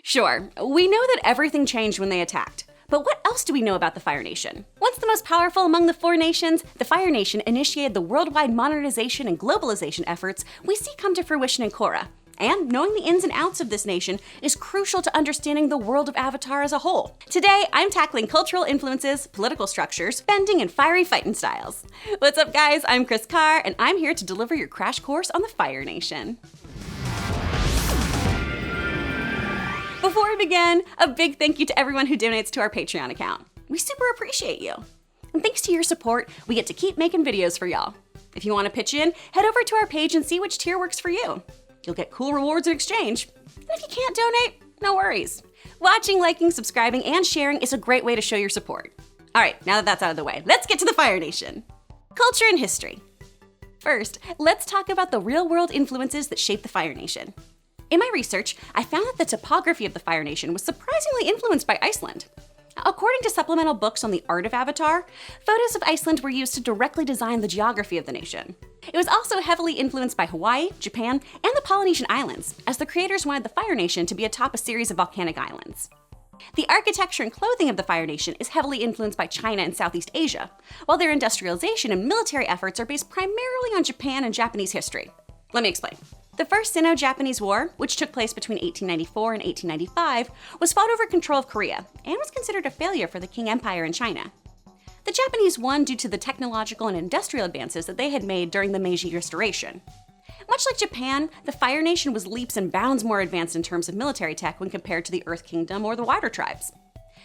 Sure, we know that everything changed when they attacked. But what else do we know about the Fire Nation? Once the most powerful among the four nations, the Fire Nation initiated the worldwide modernization and globalization efforts we see come to fruition in Korra. And knowing the ins and outs of this nation is crucial to understanding the world of Avatar as a whole. Today, I'm tackling cultural influences, political structures, bending, and fiery fighting styles. What's up, guys? I'm Kris Carr, and I'm here to deliver your crash course on the Fire Nation. Before we begin, a big thank you to everyone who donates to our Patreon account. We super appreciate you. And thanks to your support, we get to keep making videos for y'all. If you want to pitch in, head over to our page and see which tier works for you. You'll get cool rewards in exchange. And if you can't donate, no worries. Watching, liking, subscribing, and sharing is a great way to show your support. All right, now that that's out of the way, let's get to the Fire Nation. Culture and history. First, let's talk about the real-world influences that shape the Fire Nation. In my research, I found that the topography of the Fire Nation was surprisingly influenced by Iceland. According to supplemental books on the art of Avatar, photos of Iceland were used to directly design the geography of the nation. It was also heavily influenced by Hawaii, Japan, and the Polynesian Islands, as the creators wanted the Fire Nation to be atop a series of volcanic islands. The architecture and clothing of the Fire Nation is heavily influenced by China and Southeast Asia, while their industrialization and military efforts are based primarily on Japan and Japanese history. Let me explain. The First Sino-Japanese War, which took place between 1894 and 1895, was fought over control of Korea and was considered a failure for the Qing Empire in China. The Japanese won due to the technological and industrial advances that they had made during the Meiji Restoration. Much like Japan, the Fire Nation was leaps and bounds more advanced in terms of military tech when compared to the Earth Kingdom or the wider tribes.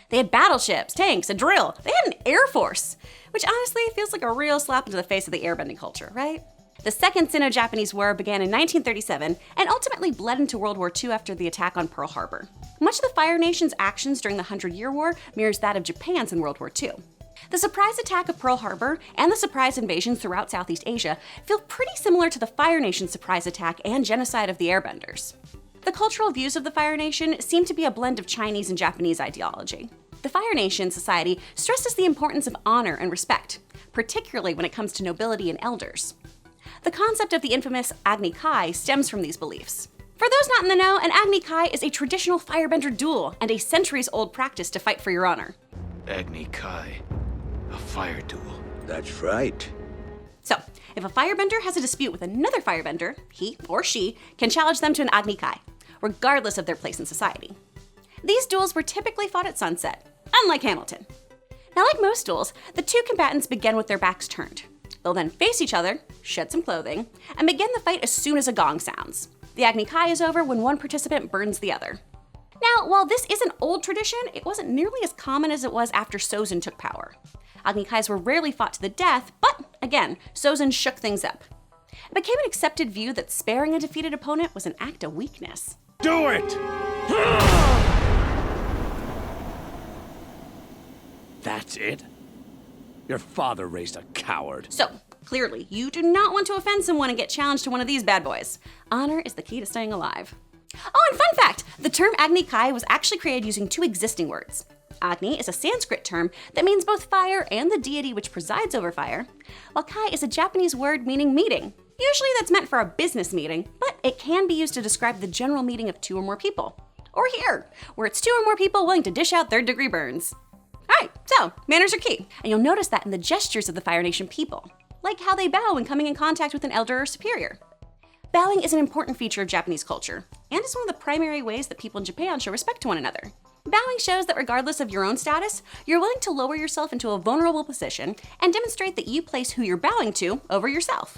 They had battleships, tanks, a drill. They had an air force, which honestly feels like a real slap into the face of the airbending culture, right? The Second Sino-Japanese War began in 1937 and ultimately bled into World War II after the attack on Pearl Harbor. Much of the Fire Nation's actions during the 100-Year War mirrors that of Japan's in World War II. The surprise attack of Pearl Harbor and the surprise invasions throughout Southeast Asia feel pretty similar to the Fire Nation's surprise attack and genocide of the Airbenders. The cultural views of the Fire Nation seem to be a blend of Chinese and Japanese ideology. The Fire Nation society stresses the importance of honor and respect, particularly when it comes to nobility and elders. The concept of the infamous Agni Kai stems from these beliefs. For those not in the know, an Agni Kai is a traditional firebender duel and a centuries-old practice to fight for your honor. Agni Kai, a fire duel. That's right. So, if a firebender has a dispute with another firebender, he or she can challenge them to an Agni Kai, regardless of their place in society. These duels were typically fought at sunset, unlike Hamilton. Now, like most duels, the two combatants begin with their backs turned. They'll then face each other, shed some clothing, and begin the fight as soon as a gong sounds. The Agni Kai is over when one participant burns the other. Now, while this is an old tradition, it wasn't nearly as common as it was after Sozin took power. Agni Kais were rarely fought to the death, but again, Sozin shook things up. It became an accepted view that sparing a defeated opponent was an act of weakness. Do it! That's it? Your father raised a coward. So, clearly, you do not want to offend someone and get challenged to one of these bad boys. Honor is the key to staying alive. Oh, and fun fact, the term Agni Kai was actually created using two existing words. Agni is a Sanskrit term that means both fire and the deity which presides over fire, while Kai is a Japanese word meaning meeting. Usually that's meant for a business meeting, but it can be used to describe the general meeting of two or more people. Or here, where it's two or more people willing to dish out third-degree burns. Alright, so manners are key, and you'll notice that in the gestures of the Fire Nation people, like how they bow when coming in contact with an elder or superior. Bowing is an important feature of Japanese culture, and is one of the primary ways that people in Japan show respect to one another. Bowing shows that regardless of your own status, you're willing to lower yourself into a vulnerable position and demonstrate that you place who you're bowing to over yourself.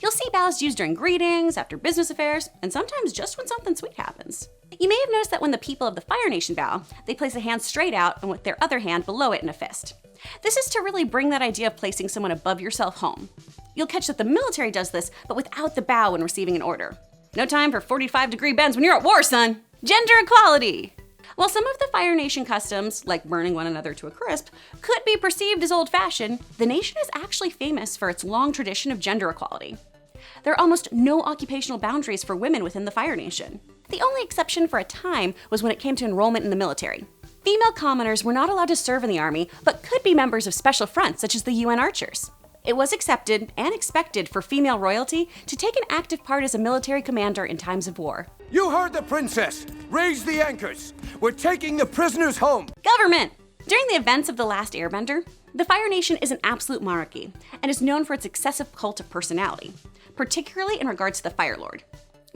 You'll see bows used during greetings, after business affairs, and sometimes just when something sweet happens. You may have noticed that when the people of the Fire Nation bow, they place a hand straight out and with their other hand below it in a fist. This is to really bring that idea of placing someone above yourself home. You'll catch that the military does this, but without the bow when receiving an order. No time for 45-degree bends when you're at war, son! Gender equality! While some of the Fire Nation customs, like burning one another to a crisp, could be perceived as old-fashioned, the nation is actually famous for its long tradition of gender equality. There are almost no occupational boundaries for women within the Fire Nation. The only exception for a time was when it came to enrollment in the military. Female commoners were not allowed to serve in the army, but could be members of special fronts such as the UN Archers. It was accepted and expected for female royalty to take an active part as a military commander in times of war. You heard the princess! Raise the anchors! We're taking the prisoners home! Government! During the events of The Last Airbender, the Fire Nation is an absolute monarchy and is known for its excessive cult of personality, particularly in regards to the Fire Lord.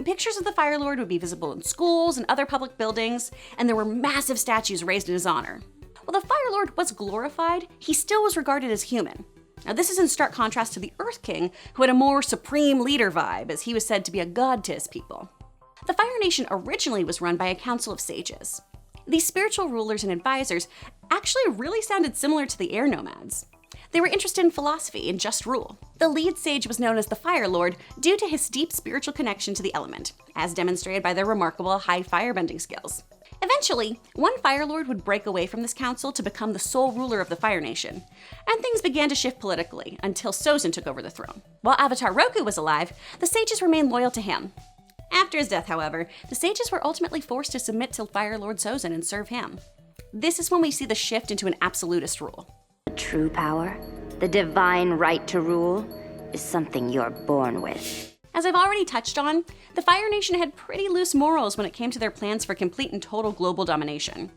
Pictures of the Fire Lord would be visible in schools and other public buildings, and there were massive statues raised in his honor. While the Fire Lord was glorified, he still was regarded as human. Now, this is in stark contrast to the Earth King, who had a more supreme leader vibe, as he was said to be a god to his people. The Fire Nation originally was run by a council of sages. These spiritual rulers and advisors actually really sounded similar to the air nomads. They were interested in philosophy and just rule. The lead sage was known as the Fire Lord due to his deep spiritual connection to the element, as demonstrated by their remarkable high firebending skills. Eventually, one Fire Lord would break away from this council to become the sole ruler of the Fire Nation, and things began to shift politically until Sozin took over the throne. While Avatar Roku was alive, the sages remained loyal to him. After his death, however, the sages were ultimately forced to submit to Fire Lord Sozin and serve him. This is when we see the shift into an absolutist rule. True power, the divine right to rule, is something you're born with. As I've already touched on, the Fire Nation had pretty loose morals when it came to their plans for complete and total global domination.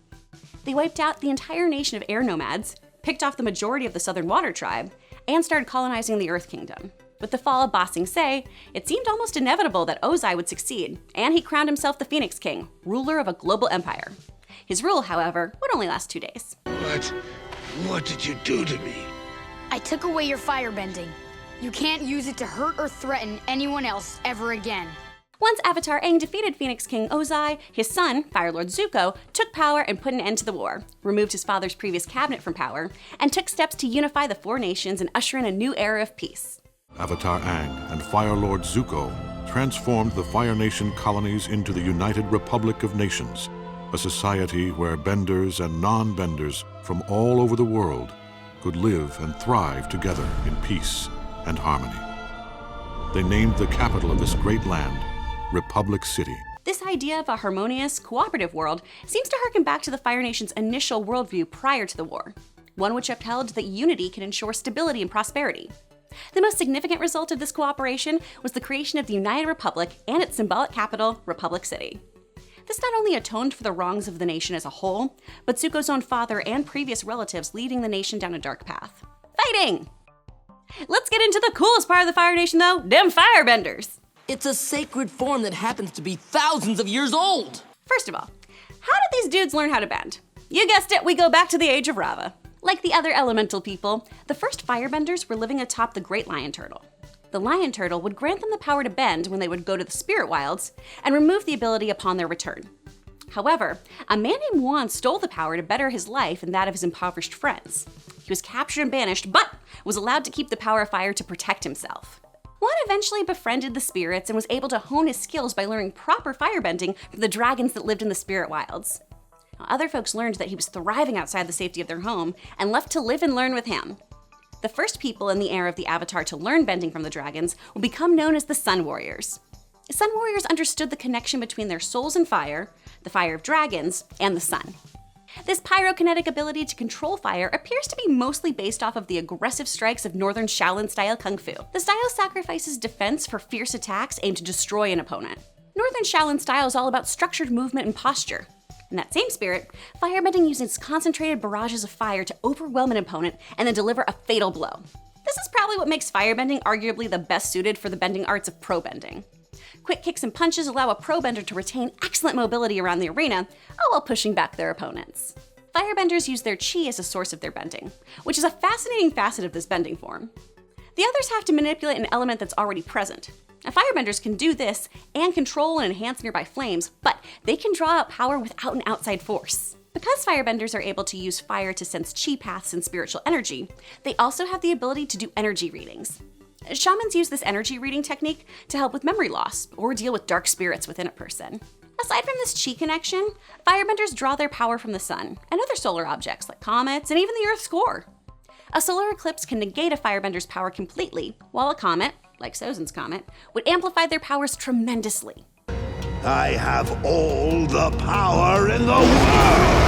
They wiped out the entire nation of air nomads, picked off the majority of the Southern Water Tribe, and started colonizing the Earth Kingdom. With the fall of Ba Sing Se, it seemed almost inevitable that Ozai would succeed, and he crowned himself the Phoenix King, ruler of a global empire. His rule, however, would only last 2 days. What did you do to me? I took away your firebending. You can't use it to hurt or threaten anyone else ever again. Once Avatar Aang defeated Phoenix King Ozai, his son, Fire Lord Zuko, took power and put an end to the war, removed his father's previous cabinet from power, and took steps to unify the four nations and usher in a new era of peace. Avatar Aang and Fire Lord Zuko transformed the Fire Nation colonies into the United Republic of Nations, a society where benders and non-benders from all over the world could live and thrive together in peace and harmony. They named the capital of this great land Republic City. This idea of a harmonious, cooperative world seems to harken back to the Fire Nation's initial worldview prior to the war, one which upheld that unity can ensure stability and prosperity. The most significant result of this cooperation was the creation of the United Republic and its symbolic capital, Republic City. This not only atoned for the wrongs of the nation as a whole, but Zuko's own father and previous relatives leading the nation down a dark path. Fighting! Let's get into the coolest part of the Fire Nation though, them firebenders! It's a sacred form that happens to be thousands of years old. First of all, how did these dudes learn how to bend? You guessed it, we go back to the age of Rava. Like the other elemental people, the first firebenders were living atop the Great Lion Turtle. The Lion Turtle would grant them the power to bend when they would go to the spirit wilds, and remove the ability upon their return. However, a man named Wan stole the power to better his life and that of his impoverished friends. He was captured and banished, but was allowed to keep the power of fire to protect himself. Wan eventually befriended the spirits and was able to hone his skills by learning proper firebending from the dragons that lived in the spirit wilds. Other folks learned that he was thriving outside the safety of their home and left to live and learn with him. The first people in the era of the Avatar to learn bending from the dragons will become known as the Sun Warriors. Sun Warriors understood the connection between their souls and fire, the fire of dragons, and the sun. This pyrokinetic ability to control fire appears to be mostly based off of the aggressive strikes of Northern Shaolin-style Kung Fu. The style sacrifices defense for fierce attacks aimed to destroy an opponent. Northern Shaolin style is all about structured movement and posture. In that same spirit, firebending uses concentrated barrages of fire to overwhelm an opponent and then deliver a fatal blow. This is probably what makes firebending arguably the best suited for the bending arts of pro-bending. Quick kicks and punches allow a pro-bender to retain excellent mobility around the arena, all while pushing back their opponents. Firebenders use their chi as a source of their bending, which is a fascinating facet of this bending form. The others have to manipulate an element that's already present. Now, firebenders can do this and control and enhance nearby flames, but they can draw out power without an outside force. Because firebenders are able to use fire to sense chi paths and spiritual energy, they also have the ability to do energy readings. Shamans use this energy reading technique to help with memory loss or deal with dark spirits within a person. Aside from this chi connection, firebenders draw their power from the sun and other solar objects like comets and even the Earth's core. A solar eclipse can negate a firebender's power completely, while a comet, like Sozin's comet, would amplify their powers tremendously. I have all the power in the world!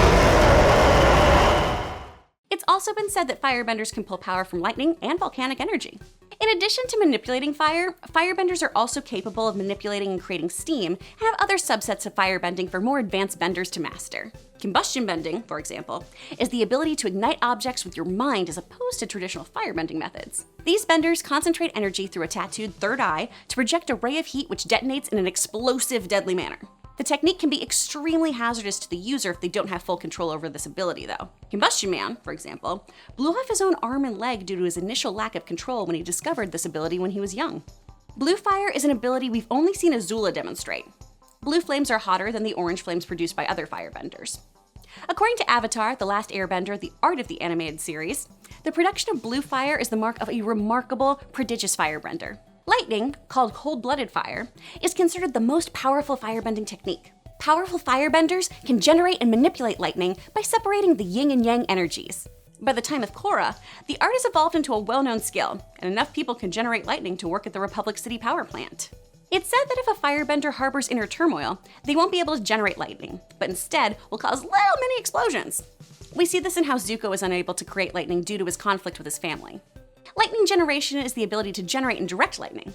It's also been said that firebenders can pull power from lightning and volcanic energy. In addition to manipulating fire, firebenders are also capable of manipulating and creating steam, and have other subsets of firebending for more advanced benders to master. Combustion bending, for example, is the ability to ignite objects with your mind as opposed to traditional firebending methods. These benders concentrate energy through a tattooed third eye to project a ray of heat which detonates in an explosive, deadly manner. The technique can be extremely hazardous to the user if they don't have full control over this ability, though. Combustion Man, for example, blew off his own arm and leg due to his initial lack of control when he discovered this ability when he was young. Blue fire is an ability we've only seen Azula demonstrate. Blue flames are hotter than the orange flames produced by other firebenders. According to Avatar: The Last Airbender, the art of the animated series, the production of blue fire is the mark of a remarkable, prodigious firebender. Lightning, called cold-blooded fire, is considered the most powerful firebending technique. Powerful firebenders can generate and manipulate lightning by separating the yin and yang energies. By the time of Korra, the art has evolved into a well-known skill, and enough people can generate lightning to work at the Republic City power plant. It's said that if a firebender harbors inner turmoil, they won't be able to generate lightning, but instead will cause little mini explosions. We see this in how Zuko is unable to create lightning due to his conflict with his family. Lightning generation is the ability to generate and direct lightning.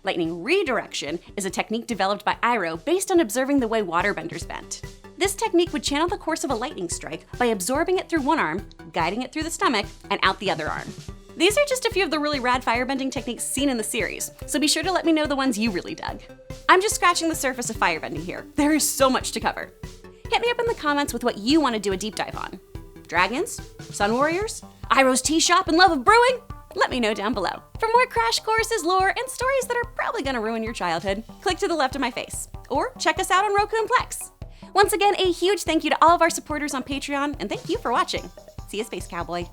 Lightning redirection is a technique developed by Iroh based on observing the way waterbenders bend. This technique would channel the course of a lightning strike by absorbing it through one arm, guiding it through the stomach, and out the other arm. These are just a few of the really rad firebending techniques seen in the series, so be sure to let me know the ones you really dug. I'm just scratching the surface of firebending here. There is so much to cover. Hit me up in the comments with what you want to do a deep dive on. Dragons? Sun Warriors? Iroh's tea shop and love of brewing? Let me know down below. For more crash courses, lore, and stories that are probably gonna ruin your childhood, click to the left of my face. Or check us out on Roku and Plex. Once again, a huge thank you to all of our supporters on Patreon, and thank you for watching. See you, Space Cowboy.